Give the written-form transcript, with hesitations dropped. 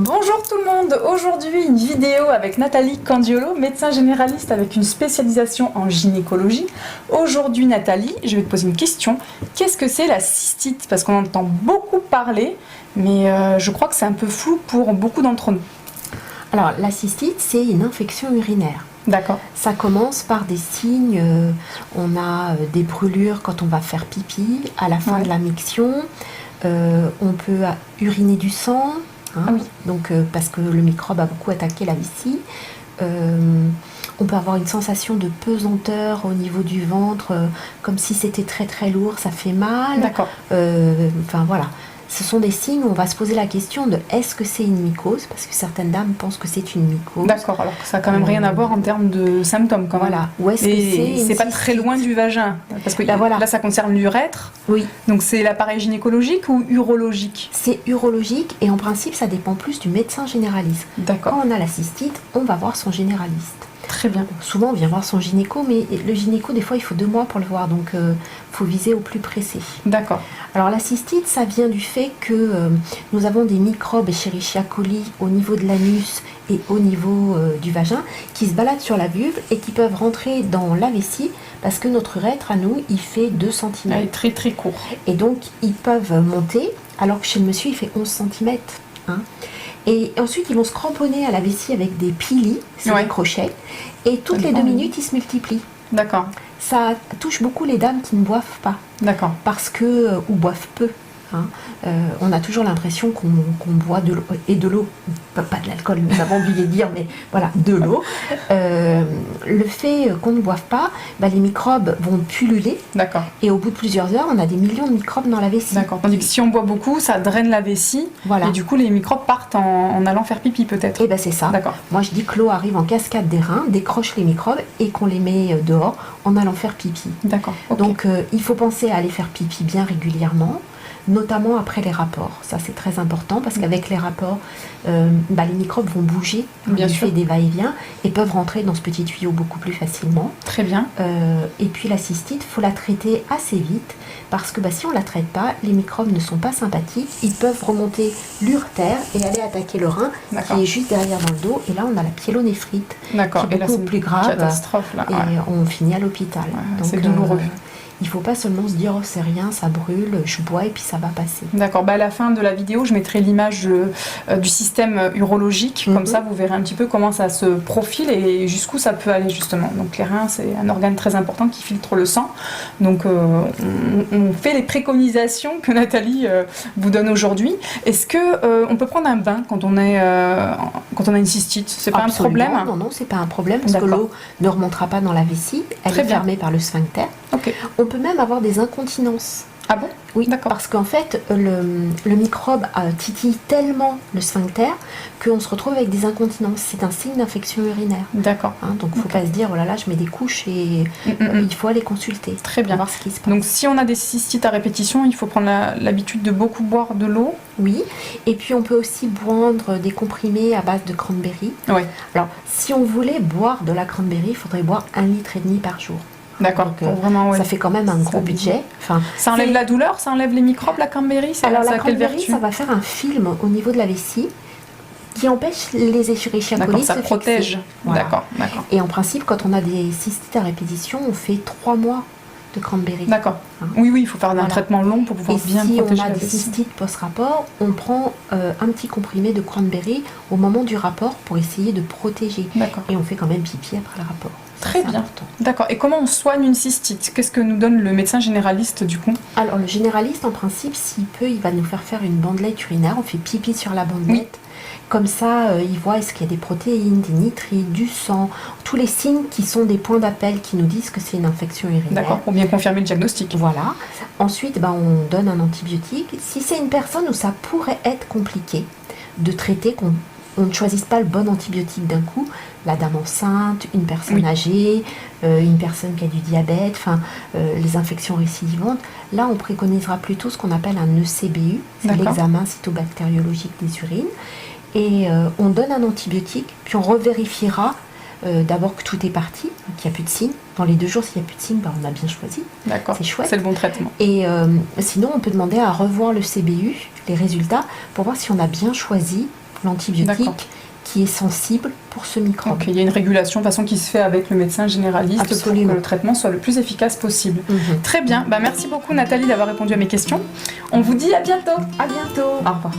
Bonjour tout le monde, aujourd'hui une vidéo avec Nathalie Candiolo, médecin généraliste avec une spécialisation en gynécologie. Aujourd'hui Nathalie, je vais te poser une question. Qu'est-ce que c'est la cystite? Parce qu'on entend beaucoup parler, mais je crois que c'est un peu flou pour beaucoup d'entre nous. Alors la cystite, c'est une infection urinaire. D'accord. Ça commence par des signes, on a des brûlures quand on va faire pipi, à la fin de la miction, on peut uriner du sang. Ah oui. Donc, parce que le microbe a beaucoup attaqué la vessie. On peut avoir une sensation de pesanteur au niveau du ventre, comme si c'était très très lourd, ça fait mal. D'accord. Enfin voilà, ce sont des signes où on va se poser la question de est-ce que c'est une mycose, parce que certaines dames pensent que c'est une mycose. D'accord, alors que ça n'a quand même rien à voir en termes de symptômes quand même. Voilà. Ou est-ce que c'est pas très loin du vagin? Parce que là ça concerne l'urètre. Oui. Donc c'est l'appareil gynécologique ou urologique? C'est urologique et en principe ça dépend plus du médecin généraliste. D'accord. Quand on a la cystite, on va voir son généraliste. Très bien. Souvent on vient voir son gynéco, mais le gynéco des fois il faut 2 mois pour le voir, donc faut viser au plus pressé. D'accord. Alors la cystite, ça vient du fait que nous avons des microbes Escherichia coli au niveau de l'anus et au niveau du vagin qui se baladent sur la vulve et qui peuvent rentrer dans la vessie parce que notre urètre à nous il fait 2 cm. Il est très très court. Et donc ils peuvent monter alors que chez le monsieur il fait 11 cm. Et ensuite, ils vont se cramponner à la vessie avec des pilis, c'est des crochets, et toutes les 2 minutes, ils se multiplient. D'accord. Ça touche beaucoup les dames qui ne boivent pas. D'accord. Parce que, ou boivent peu. On a toujours l'impression qu'on boit de l'eau, et de l'eau, pas de l'alcool, nous avons oublié de dire, mais voilà, de l'eau. Le fait qu'on ne boive pas, les microbes vont pulluler. D'accord. Et au bout de plusieurs heures, on a des millions de microbes dans la vessie. D'accord. Tandis que si on boit beaucoup, ça draine la vessie. Voilà. Et du coup, les microbes partent en allant faire pipi peut-être. Et bien c'est ça. D'accord. Moi je dis que l'eau arrive en cascade des reins, décroche les microbes et qu'on les met dehors en allant faire pipi. D'accord. Okay. Donc il faut penser à aller faire pipi bien régulièrement, notamment après les rapports. Ça c'est très important parce qu'avec les rapports, les microbes vont bouger du fait des va-et-vient et peuvent rentrer dans ce petit tuyau beaucoup plus facilement. Très bien. Et puis la cystite, il faut la traiter assez vite parce que si on ne la traite pas, les microbes ne sont pas sympathiques. Ils peuvent remonter l'urtère et aller attaquer le rein qui est juste derrière dans le dos. Et là, on a la pyélonéphrite qui est beaucoup plus grave. Catastrophe, là. Et on finit à l'hôpital. Ouais, c'est douloureux. Il ne faut pas seulement se dire, oh, c'est rien, ça brûle, je bois et puis ça va passer. D'accord. À la fin de la vidéo, je mettrai l'image du système urologique. Comme ça, vous verrez un petit peu comment ça se profile et jusqu'où ça peut aller, justement. Donc, les reins, c'est un organe très important qui filtre le sang. Donc, on fait les préconisations que Nathalie vous donne aujourd'hui. Est-ce qu'on peut prendre un bain quand on a une cystite? C'est pas un problème? Non, c'est pas un problème parce que l'eau ne remontera pas dans la vessie. Elle est fermée par le sphincter. Okay. On peut même avoir des incontinences. Ah bon? Oui, parce qu'en fait, le microbe titille tellement le sphincter qu'on se retrouve avec des incontinences. C'est un signe d'infection urinaire. D'accord. Donc il ne faut pas se dire, oh là là, je mets des couches et il faut aller consulter. Très bien. Pour voir ce qui se passe. Donc si on a des cystites à répétition, il faut prendre l'habitude de beaucoup boire de l'eau. Oui, et puis on peut aussi boire des comprimés à base de cranberry. Oui. Alors, si on voulait boire de la cranberry, il faudrait boire 1,5 litre par jour. D'accord. Ça fait quand même un gros budget. Ça enlève la douleur, ça enlève les microbes, la cranberry? Alors la cranberry, ça va faire un film au niveau de la vessie qui empêche les Escherichia coli de se fixer. Ça protège. Voilà. D'accord. Et en principe, quand on a des cystites à répétition, on fait 3 mois de cranberry. D'accord. Oui, il faut faire un traitement long pour pouvoir bien protéger la vessie. Et si on a des cystites post-rapport, on prend un petit comprimé de cranberry au moment du rapport pour essayer de protéger. Et on fait quand même pipi après le rapport. Très bien. D'accord. Et comment on soigne une cystite? Qu'est-ce que nous donne le médecin généraliste du coup? Alors le généraliste, en principe, s'il peut, il va nous faire une bandelette urinaire. On fait pipi sur la bandelette. Comme ça, il voit est-ce qu'il y a des protéines, des nitrites, du sang, tous les signes qui sont des points d'appel qui nous disent que c'est une infection urinaire. D'accord, pour bien confirmer le diagnostic. Voilà. Ensuite, on donne un antibiotique. Si c'est une personne où ça pourrait être compliqué de traiter, on ne choisisse pas le bon antibiotique d'un coup, la dame enceinte, une personne âgée, une personne qui a du diabète, les infections récidivantes, là on préconisera plutôt ce qu'on appelle un ECBU, c'est l'examen cytobactériologique des urines, et on donne un antibiotique, puis on revérifiera d'abord que tout est parti, qu'il n'y a plus de signes. Dans les 2 jours, s'il n'y a plus de signes, on a bien choisi. D'accord, c'est chouette. C'est le bon traitement. Et sinon, on peut demander à revoir le CBU, les résultats, pour voir si on a bien choisi l'antibiotique D'accord. qui est sensible pour ce microbe. Donc il y a une régulation de façon qui se fait avec le médecin généraliste Absolument. pour que le traitement soit le plus efficace possible. Mhm. Très bien, merci beaucoup Nathalie d'avoir répondu à mes questions. On vous dit à bientôt. À bientôt. Au revoir.